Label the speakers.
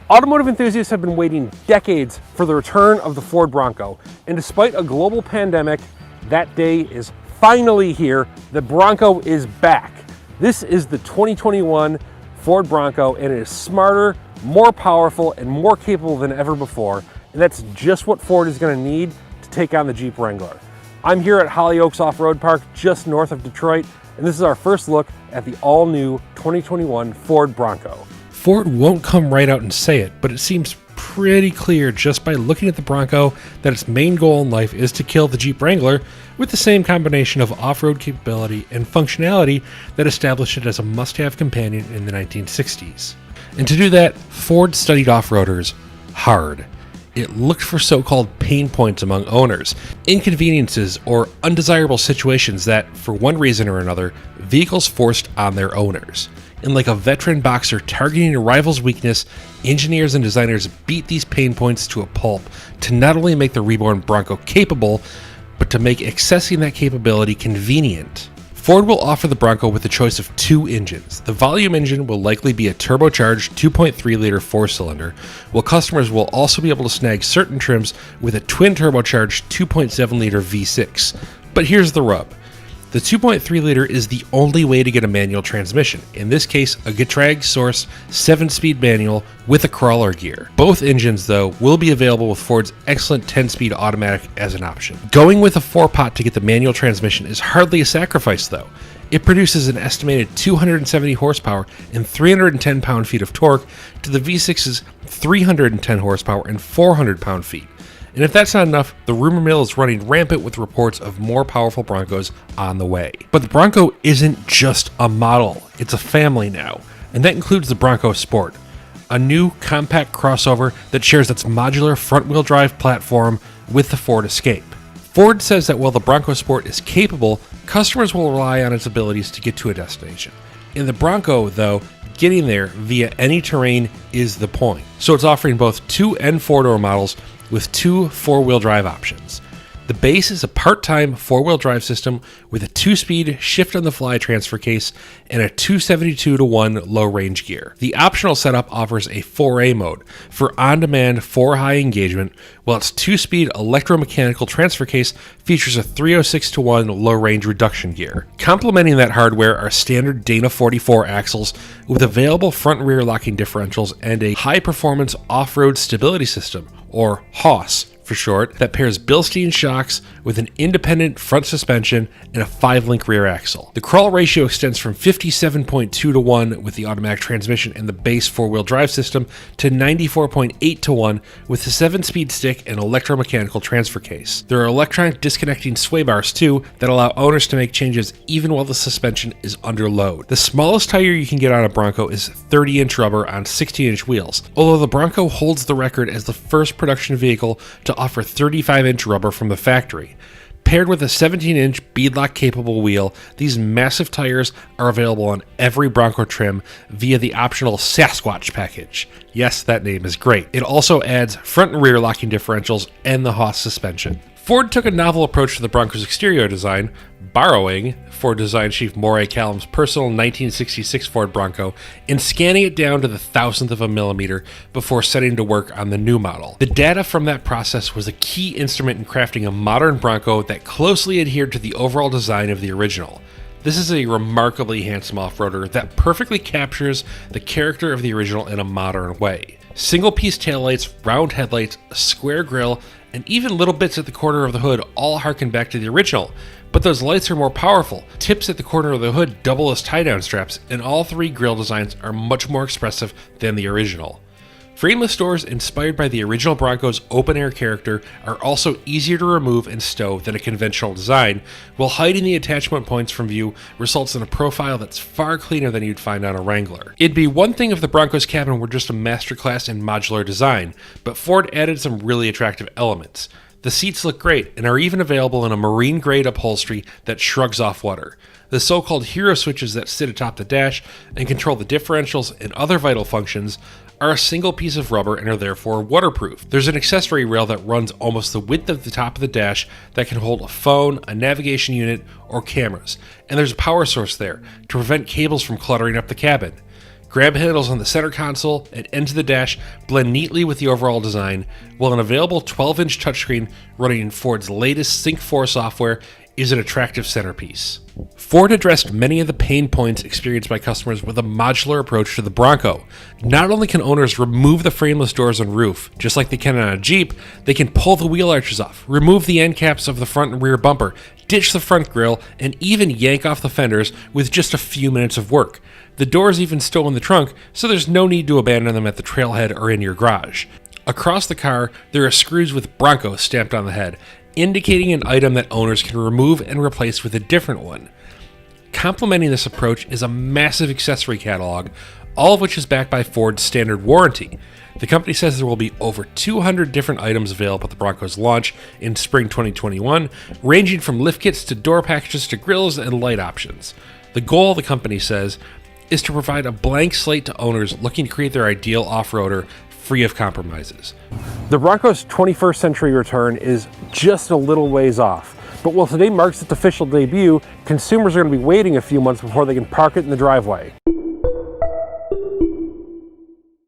Speaker 1: Automotive enthusiasts have been waiting decades for the return of the Ford Bronco, and despite a global pandemic, that day is finally here. The Bronco is back. This is the 2021 Ford Bronco, and it is smarter, more powerful, and more capable than ever before, and that's just what Ford is going to need to take on the Jeep Wrangler. I'm here at Hollyoaks Off-Road Park, just north of Detroit, and this is our first look at the all-new 2021 Ford Bronco.
Speaker 2: Ford won't come right out and say it, but it seems pretty clear just by looking at the Bronco that its main goal in life is to kill the Jeep Wrangler with the same combination of off-road capability and functionality that established it as a must-have companion in the 1960s. And to do that, Ford studied off-roaders hard. It looked for so-called pain points among owners, inconveniences or undesirable situations that, for one reason or another, vehicles forced on their owners. And like a veteran boxer targeting a rival's weakness, engineers and designers beat these pain points to a pulp to not only make the reborn Bronco capable, but to make accessing that capability convenient. Ford will offer the Bronco with a choice of two engines. The volume engine will likely be a turbocharged 2.3-liter four-cylinder, while customers will also be able to snag certain trims with a twin turbocharged 2.7-liter V6. But here's the rub. The 2.3-liter is the only way to get a manual transmission, in this case a Getrag sourced 7-speed manual with a crawler gear. Both engines, though, will be available with Ford's excellent 10-speed automatic as an option. Going with a 4-pot to get the manual transmission is hardly a sacrifice, though. It produces an estimated 270 horsepower and 310 pound-feet of torque to the V6's 310 horsepower and 400 pound-feet. And if that's not enough, the rumor mill is running rampant with reports of more powerful Broncos on the way. But the Bronco isn't just a model, it's a family now, and that includes the Bronco Sport, a new compact crossover that shares its modular front-wheel drive platform with the Ford Escape. Ford says that while the Bronco Sport is capable, customers will rely on its abilities to get to a destination. In the Bronco, though, getting there via any terrain is the point. So it's offering both 2 and 4-door models with 2 4-wheel drive options. The base is a part-time 4-wheel drive system with a 2-speed shift-on-the-fly transfer case and a 272-to-1 low-range gear. The optional setup offers a 4A mode for on-demand 4-high engagement, while its 2-speed electromechanical transfer case features a 306-to-1 low-range reduction gear. Complementing that hardware are standard Dana 44 axles with available front and rear locking differentials and a high-performance off-road stability system, or HOS for short, that pairs Bilstein shocks with an independent front suspension and a 5-link rear axle. The crawl ratio extends from 57.2 to 1 with the automatic transmission and the base 4-wheel drive system to 94.8 to 1 with the 7-speed stick and electromechanical transfer case. There are electronic disconnecting sway bars too that allow owners to make changes even while the suspension is under load. The smallest tire you can get on a Bronco is 30-inch rubber on 16-inch wheels, although the Bronco holds the record as the first production vehicle to offer 35-inch rubber from the factory. Paired with a 17-inch beadlock capable wheel, these massive tires are available on every Bronco trim via the optional Sasquatch package. Yes, that name is great. It also adds front and rear locking differentials and the Haas suspension. Ford took a novel approach to the Bronco's exterior design, borrowing Ford design chief Moray Callum's personal 1966 Ford Bronco and scanning it down to the thousandth of a millimeter before setting to work on the new model. The data from that process was a key instrument in crafting a modern Bronco that closely adhered to the overall design of the original. This is a remarkably handsome off-roader that perfectly captures the character of the original in a modern way. Single-piece taillights, round headlights, a square grille, and even little bits at the corner of the hood all harken back to the original, but those lights are more powerful. Tips at the corner of the hood double as tie-down straps, and all 3 grille designs are much more expressive than the original. Frameless doors inspired by the original Bronco's open-air character are also easier to remove and stow than a conventional design, while hiding the attachment points from view results in a profile that's far cleaner than you'd find on a Wrangler. It'd be one thing if the Bronco's cabin were just a masterclass in modular design, but Ford added some really attractive elements. The seats look great and are even available in a marine-grade upholstery that shrugs off water. The so-called hero switches that sit atop the dash and control the differentials and other vital functions are a single piece of rubber and are therefore waterproof. There's an accessory rail that runs almost the width of the top of the dash that can hold a phone, a navigation unit, or cameras, and there's a power source there to prevent cables from cluttering up the cabin. Grab handles on the center console and end of the dash blend neatly with the overall design, while an available 12-inch touchscreen running Ford's latest Sync 4 software is an attractive centerpiece. Ford addressed many of the pain points experienced by customers with a modular approach to the Bronco. Not only can owners remove the frameless doors and roof, just like they can on a Jeep, they can pull the wheel arches off, remove the end caps of the front and rear bumper, ditch the front grille, and even yank off the fenders with just a few minutes of work. The doors even stow in the trunk, so there's no need to abandon them at the trailhead or in your garage. Across the car, there are screws with Bronco stamped on the head, indicating an item that owners can remove and replace with a different one. Complementing this approach is a massive accessory catalog, all of which is backed by Ford's standard warranty. The company says there will be over 200 different items available at the Bronco's launch in spring 2021, ranging from lift kits to door packages to grills and light options. The goal, the company says, is to provide a blank slate to owners looking to create their ideal off-roader free of compromises.
Speaker 1: The Bronco's 21st century return is just a little ways off, but while today marks its official debut, consumers are going to be waiting a few months before they can park it in the driveway.